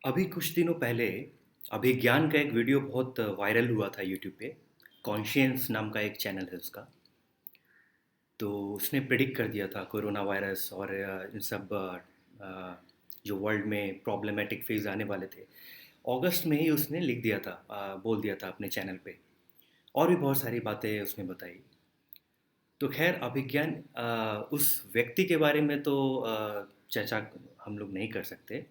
अभी कुछ दिनों पहले अभिज्ञान का एक वीडियो बहुत वायरल हुआ था यूट्यूब पे। कॉन्शियंस नाम का एक चैनल है उसका। तो उसने प्रिडिक्ट कर दिया था कोरोना वायरस और इन सब जो वर्ल्ड में प्रॉब्लमेटिक फेज आने वाले थे। अगस्त में ही उसने लिख दिया था, बोल दिया था अपने चैनल पे। और भी बहुत सारी बातें उसने बताई। तो खैर अभिज्ञान उस व्यक्ति के बारे में तो चर्चा हम लोग नहीं कर सकते।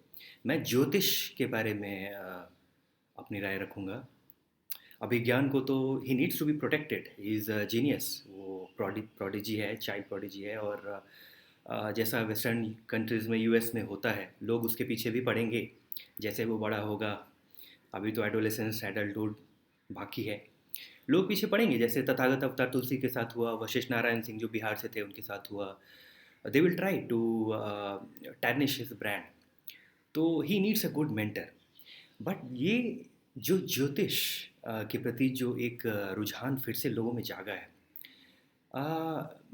मैं ज्योतिष के बारे में अपनी राय रखूँगा। अभिज्ञान को तो he needs to be protected, he is a genius. वो प्रोडिजी है, चाइल्ड प्रोडिजी है। और जैसा वेस्टर्न कंट्रीज़ में, यूएस में होता है, लोग उसके पीछे भी पड़ेंगे जैसे वो बड़ा होगा। अभी तो एडोलेसेंस, एडल्टहुड बाकी है। लोग पीछे पड़ेंगे जैसे तथागत अवतार तुलसी के साथ हुआ, वशिष्ठ नारायण सिंह जो बिहार से थे उनके साथ हुआ। They will try to tarnish his brand. तो he needs a good mentor. But ये जो ज्योतिष के प्रति जो एक रुझान फिर से लोगों में जागा है,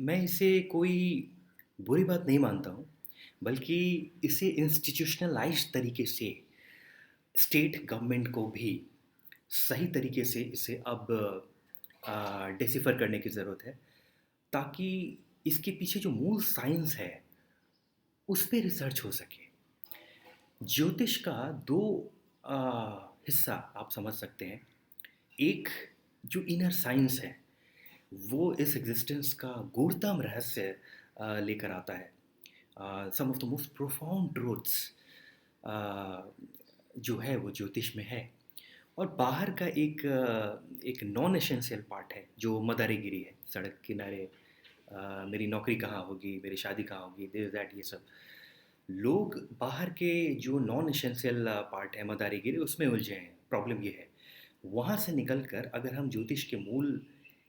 मैं इसे कोई बुरी बात नहीं मानता हूँ। बल्कि इसे इंस्टीट्यूशनलाइज्ड तरीके से स्टेट गवर्नमेंट को भी सही तरीके से इसे अब डिसिफर करने की ज़रूरत है, ताकि इसके पीछे जो मूल साइंस है उस पे रिसर्च हो सके। ज्योतिष का दो हिस्सा आप समझ सकते हैं। एक जो इनर साइंस है, वो इस एग्जिस्टेंस का गूढ़तम रहस्य लेकर आता है। Some of the most profound truths जो है वो ज्योतिष में है। और बाहर का एक नॉन एसेंशियल पार्ट है जो मदारीगिरी है, सड़क किनारे मेरी नौकरी कहाँ होगी, मेरी शादी कहाँ होगी, दिस दैट, ये सब। लोग बाहर के जो नॉन एसेंशियल पार्ट है, मदारीगिरी, उसमें उलझे हैं। प्रॉब्लम ये है, वहाँ से निकल कर अगर हम ज्योतिष के मूल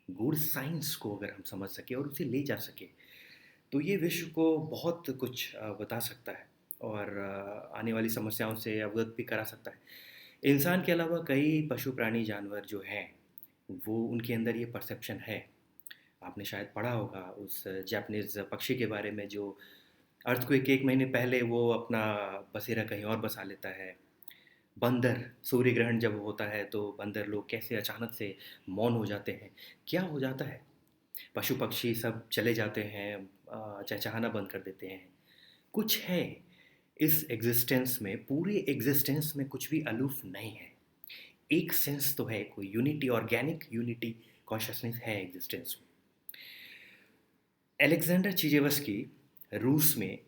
गूढ़ साइंस को अगर हम समझ सके और उसे ले जा सके, तो ये विश्व को बहुत कुछ बता सकता है। और आने वाली समस्याओं से अवगत भी करा सकता है। इंसान के अलावा कई पशु प्राणी जानवर जो हैं, वो उनके अंदर ये परसेप्शन है। आपने शायद पढ़ा होगा उस जापानीज पक्षी के बारे में जो अर्थक्वेक के 1 महीने पहले वो अपना बसेरा कहीं और बसा लेता है। बंदर, सूर्य ग्रहण जब होता है तो बंदर लोग कैसे अचानक से मौन हो जाते हैं, क्या हो जाता है। पशु पक्षी सब चले जाते हैं, चहचहाना बंद कर देते हैं। कुछ है इस एग्जिस्टेंस में, पूरे एग्जिस्टेंस में कुछ भी अलूफ नहीं है। एक सेंस तो है, कोई यूनिटी, ऑर्गेनिक यूनिटी, कॉन्शियसनेस है एग्जिस्टेंस में। अलेक्जेंडर चिजेवस्की रूस में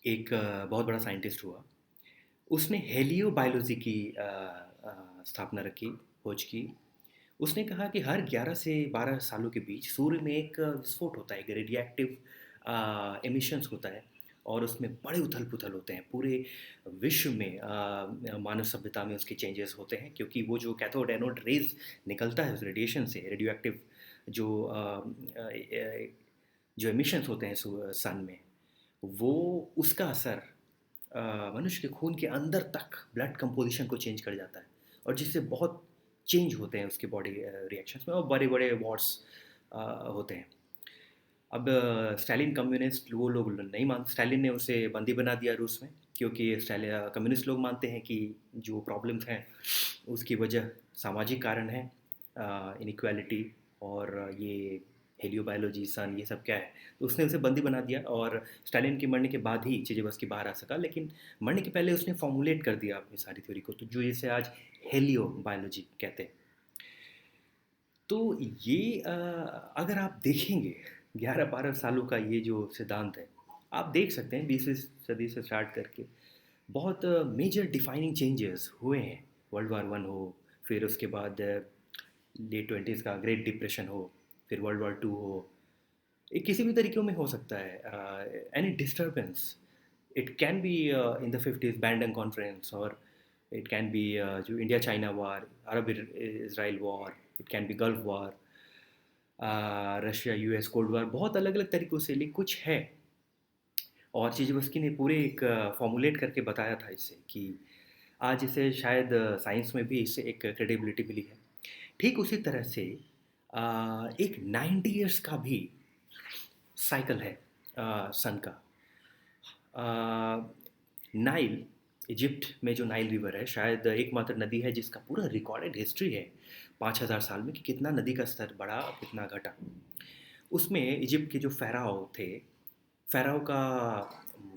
एक बहुत बड़ा साइंटिस्ट हुआ। उसने हेलियो बायोलॉजी की स्थापना रखी, खोज की। उसने कहा कि हर 11 से 12 सालों के बीच सूर्य में एक विस्फोट होता है, एक रेडिएक्टिव एमिशंस होता है। और उसमें बड़े उथल पुथल होते हैं पूरे विश्व में। मानव सभ्यता में उसके चेंजेस होते हैं, क्योंकि वो जो कैथोड एनोड रेज निकलता है उस रेडिएशन से, रेडियो एक्टिव जो जो एमिशंस होते हैं सन में, वो उसका असर मनुष्य के खून के अंदर तक ब्लड कंपोजिशन को चेंज कर जाता है। और जिससे बहुत चेंज होते हैं उसके बॉडी रिएक्शंस में, और बड़े बड़े वॉर्स होते हैं। अब स्टालिन कम्युनिस्ट, वो लोग नहीं मानते। स्टालिन ने उसे बंदी बना दिया रूस में, क्योंकि कम्युनिस्ट लोग मानते हैं कि जो प्रॉब्लम्स हैं उसकी वजह सामाजिक कारण है, इनइक्वालिटी। और ये हेलियोबायोलॉजी, सन, ये सब क्या है। तो उसने उसे बंदी बना दिया। और स्टालिन के मरने के बाद ही चीजेवस्की बाहर आ सका, लेकिन मरने के पहले उसने फॉर्मुलेट कर दिया अपनी सारी थ्योरी को, तो जो इसे आज हेलियोबायोलॉजी कहते हैं। तो ये अगर आप देखेंगे 11-12 सालों का ये जो सिद्धांत है, आप देख सकते हैं 20वीं सदी से स्टार्ट करके बहुत मेजर डिफाइनिंग चेंजेस हुए हैं। वर्ल्ड वार 1 हो, फिर उसके बाद लेट 20s का ग्रेट डिप्रेशन हो, फिर वर्ल्ड वार 2 हो। ये किसी भी तरीक़ों में हो सकता है। Any disturbance, it can be in the 50s Bandung conference, और इट कैन बी जो India China war, Arab Israel war, it can be Gulf war, Russia US cold war. बहुत अलग अलग तरीक़ों से, लेकिन कुछ है। और चीज़वस्की ने पूरे एक फॉर्मुलेट करके बताया था इससे, कि आज इसे शायद साइंस में भी इससे एक क्रेडिबिलिटी मिली है। ठीक उसी तरह से एक 90 ईयर्स का भी साइकिल है सन का। नाइल इजिप्ट में जो नाइल रिवर है शायद एकमात्र नदी है जिसका पूरा रिकॉर्डेड हिस्ट्री है 5,000 साल में कि कितना नदी का स्तर बढ़ा कितना घटा। उसमें इजिप्ट के जो फ़ाराओ थे, फ़ाराओ का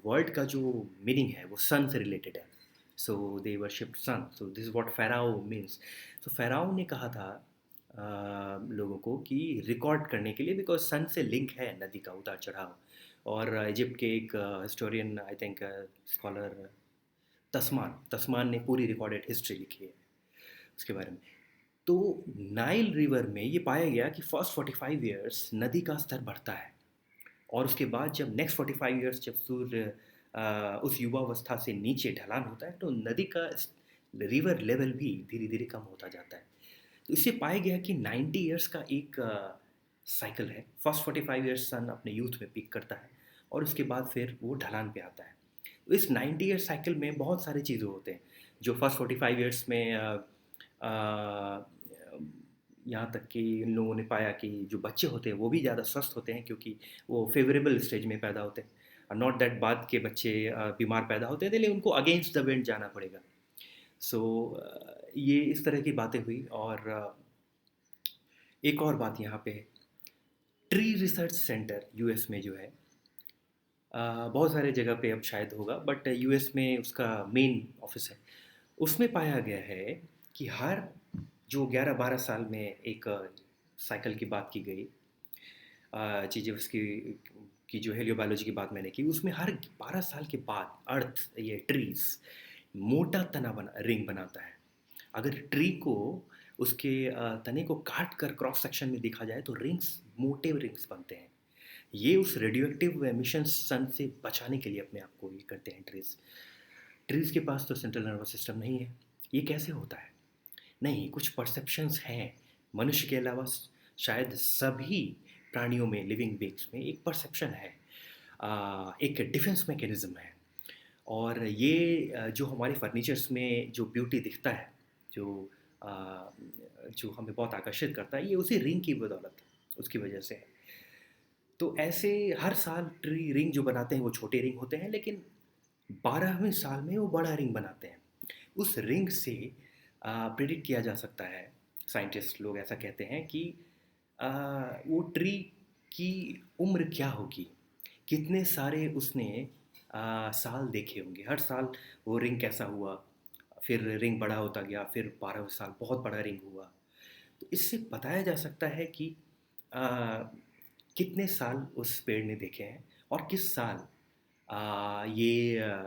वर्ड का जो मीनिंग है वो सन से रिलेटेड है। So they worshipped sun, so this is what pharaoh means. So pharaoh ने कहा था लोगों को कि रिकॉर्ड करने के लिए, बिकॉज सन से लिंक है नदी का उतार चढ़ाव। और इजिप्ट के एक हिस्टोरियन, आई थिंक स्कॉलर तस्मान तस्मान ने पूरी रिकॉर्डेड हिस्ट्री लिखी है उसके बारे में। तो नाइल रिवर में ये पाया गया कि फर्स्ट 45 ईयर्स नदी का स्तर बढ़ता है, और उसके बाद जब नेक्स्ट 45 ईयर्स जब सूर्य उस युवावस्था से नीचे ढलान होता है तो नदी का रिवर लेवल भी धीरे धीरे कम होता जाता है। तो इससे पाया गया कि 90 ईयर्स का एक साइकिल है। फर्स्ट 45 ईयर्स सन अपने यूथ में पीक करता है और उसके बाद फिर वो ढलान पे आता है। तो इस 90 ईयर साइकिल में बहुत सारी चीज़ें होते हैं जो फर्स्ट 45 ईयर्स में यहाँ तक कि इन लोगों ने पाया कि जो बच्चे होते हैं वो भी ज़्यादा स्वस्थ होते हैं क्योंकि वो फेवरेबल स्टेज में पैदा होते हैं। नॉट दैट बाद के बच्चे बीमार पैदा होते हैं, लेकिन उनको अगेंस्ट द विंड जाना पड़ेगा। सो ये इस तरह की बातें हुई। और एक और बात यहाँ पे है, ट्री रिसर्च सेंटर यूएस में जो है, बहुत सारे जगह पे अब शायद होगा, बट यूएस में उसका मेन ऑफिस है। उसमें पाया गया है कि हर जो 11-12 साल में एक साइकिल की बात की गई, चीज़ें उसकी की जो हेलियोबायोलॉजी की बात मैंने की, उसमें हर 12 साल के बाद अर्थ, ये ट्रीज मोटा तना बना रिंग बनाता है। अगर ट्री को उसके तने को काट कर क्रॉस सेक्शन में देखा जाए तो रिंग्स, मोटे रिंग्स बनते हैं। ये उस रेडियोएक्टिव एमिशन सन से बचाने के लिए अपने आप को ये करते हैं ट्रीज। ट्रीज के पास तो सेंट्रल नर्वस सिस्टम नहीं है। ये कैसे होता है? नहीं, कुछ परसेप्शंस हैं। मनुष्य के अलावा शायद सभी प्राणियों में, लिविंग बींग्स में एक परसेप्शन है, एक डिफेंस मैकेनिज्म है। और ये जो हमारे फर्नीचर्स में जो ब्यूटी दिखता है, जो आ, जो हमें बहुत आकर्षित करता है, ये उसी रिंग की बदौलत, उसकी वजह से है। तो ऐसे हर साल ट्री रिंग जो बनाते हैं वो छोटे रिंग होते हैं, लेकिन 12वें साल में वो बड़ा रिंग बनाते हैं। उस रिंग से प्रिडिक्ट किया जा सकता है, साइंटिस्ट लोग ऐसा कहते हैं कि वो ट्री की उम्र क्या होगी, कितने सारे उसने साल देखे होंगे। हर साल वो रिंग कैसा हुआ, फिर रिंग बड़ा होता गया, फिर 12वें साल बहुत बड़ा रिंग हुआ। तो इससे बताया जा सकता है कि आ, कितने साल उस पेड़ ने देखे हैं और किस साल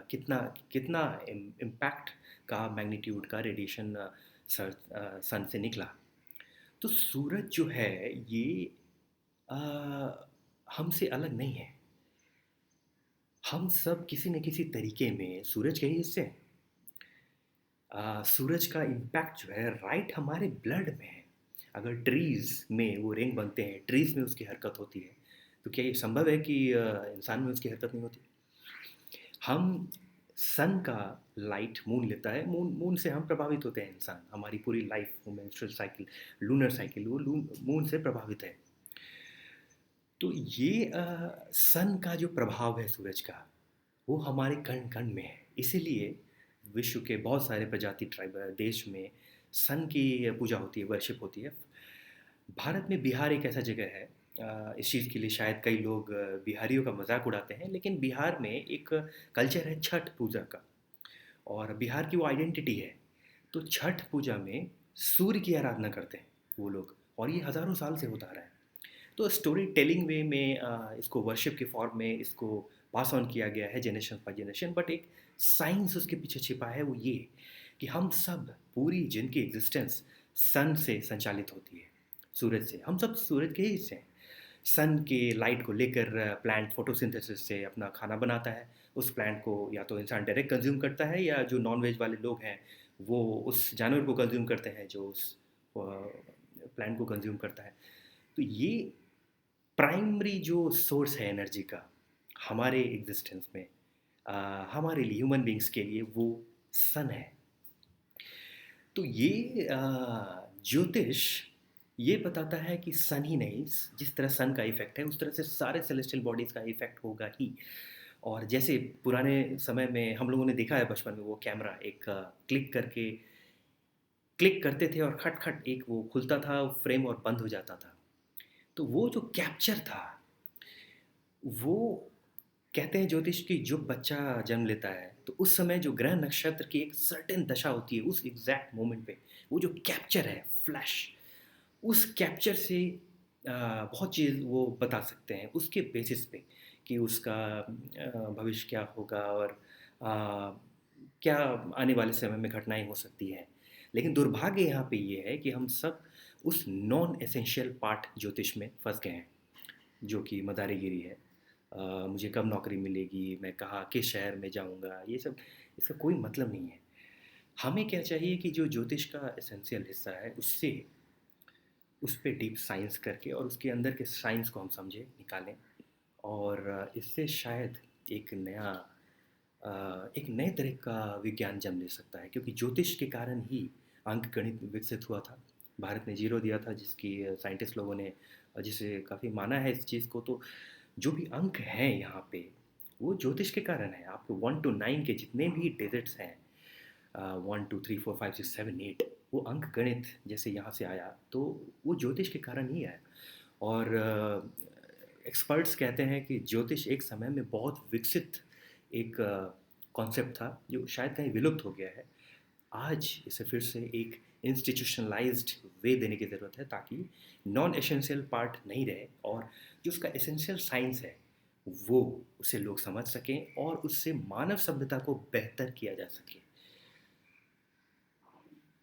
कितना कितना इम्पैक्ट का मैग्नीट्यूड का रेडिएशन सन से निकला। तो सूरज जो है ये आ, हमसे अलग नहीं है। हम सब किसी न किसी तरीके में सूरज के ही हिस्से हैं। सूरज का इम्पैक्ट जो है राइट हमारे ब्लड में है। अगर ट्रीज़ में वो रिंग बनते हैं, ट्रीज़ में उसकी हरकत होती है, तो क्या ये संभव है कि इंसान में उसकी हरकत नहीं होती? हम सन का लाइट मून लेता है, मून मून से हम प्रभावित होते हैं। इंसान, हमारी पूरी life, menstrual cycle, lunar cycle, वो मून से प्रभावित है। तो ये सन का जो प्रभाव है सूरज का, वो हमारे कण कण में है। इसीलिए विश्व के बहुत सारे प्रजाति ट्राइब देश में सन की पूजा होती है, वर्शिप होती है। भारत में बिहार एक ऐसा जगह है, इस चीज़ के लिए शायद कई लोग बिहारियों का मजाक उड़ाते हैं, लेकिन बिहार में एक कल्चर है छठ पूजा का, और बिहार की वो आइडेंटिटी है। तो छठ पूजा में सूर्य की आराधना करते हैं वो लोग, और ये हज़ारों साल से होता आ रहा है। तो स्टोरी टेलिंग वे में इसको वर्शिप के फॉर्म में इसको पास ऑन किया गया है जनरेशन बाय जनरेशन। बट एक साइंस उसके पीछे छिपा है, वो ये कि हम सब, पूरी जिनकी एग्जिस्टेंस सन से संचालित होती है, सूरज से। हम सब सूरज के ही हिस्से हैं। सन के लाइट को लेकर प्लांट फोटोसिंथेसिस से अपना खाना बनाता है। उस प्लांट को या तो इंसान डायरेक्ट कंज्यूम करता है, या जो नॉन वेज वाले लोग हैं वो उस जानवर को कंज्यूम करते हैं जो उस प्लांट को कंज्यूम करता है। तो ये प्राइमरी जो सोर्स है एनर्जी का हमारे एग्जिस्टेंस में, हमारे लिए, ह्यूमन बींग्स के लिए, वो सन है। तो ये ज्योतिष ये बताता है कि सन ही नहीं, जिस तरह सन का इफेक्ट है उस तरह से सारे सेलेस्टियल बॉडीज़ का इफेक्ट होगा ही। और जैसे पुराने समय में हम लोगों ने देखा है बचपन में, वो कैमरा एक क्लिक करके क्लिक करते थे और खट खट एक वो खुलता था फ्रेम और बंद हो जाता था। तो वो जो कैप्चर था, वो कहते हैं ज्योतिष की जब बच्चा जन्म लेता है तो उस समय जो ग्रह नक्षत्र की एक सर्टेन दशा होती है, उस एग्जैक्ट मोमेंट पे वो जो कैप्चर है फ्लैश, उस कैप्चर से बहुत चीज़ वो बता सकते हैं उसके बेसिस पे कि उसका भविष्य क्या होगा और आ, क्या आने वाले समय में घटनाएं हो सकती हैं। लेकिन दुर्भाग्य यहाँ पे ये है कि हम सब उस नॉन एसेंशियल पार्ट ज्योतिष में फंस गए हैं, जो कि मदारीगिरी है। मुझे कब नौकरी मिलेगी, मैं कहाँ किस शहर में जाऊँगा, ये सब इसका कोई मतलब नहीं है। हमें क्या चाहिए कि जो ज्योतिष का एसेंशियल हिस्सा है उससे उस पे डीप साइंस करके और उसके अंदर के साइंस को हम समझें, निकालें, और इससे शायद एक नया एक नए तरह का विज्ञान जन्म ले सकता है, क्योंकि ज्योतिष के कारण ही अंक गणित विकसित हुआ था। भारत ने जीरो दिया था, जिसकी साइंटिस्ट लोगों ने जिसे काफ़ी माना है इस चीज़ को। तो जो भी अंक हैं यहाँ पे, वो ज्योतिष के कारण है। आपके 1 to 9 के जितने भी डिजिट्स हैं, 1 2 3 4 5 6 7 8, वो अंक गणित जैसे यहाँ से आया तो वो ज्योतिष के कारण ही आया। और एक्सपर्ट्स कहते हैं कि ज्योतिष एक समय में बहुत विकसित एक कॉन्सेप्ट था जो शायद कहीं विलुप्त हो गया है। आज इसे फिर से एक इंस्टीट्यूशनलाइज्ड वे देने की ज़रूरत है, ताकि नॉन एसेंशियल पार्ट नहीं रहे और जो उसका एसेंशियल साइंस है वो उसे लोग समझ सकें और उससे मानव सभ्यता को बेहतर किया जा सके।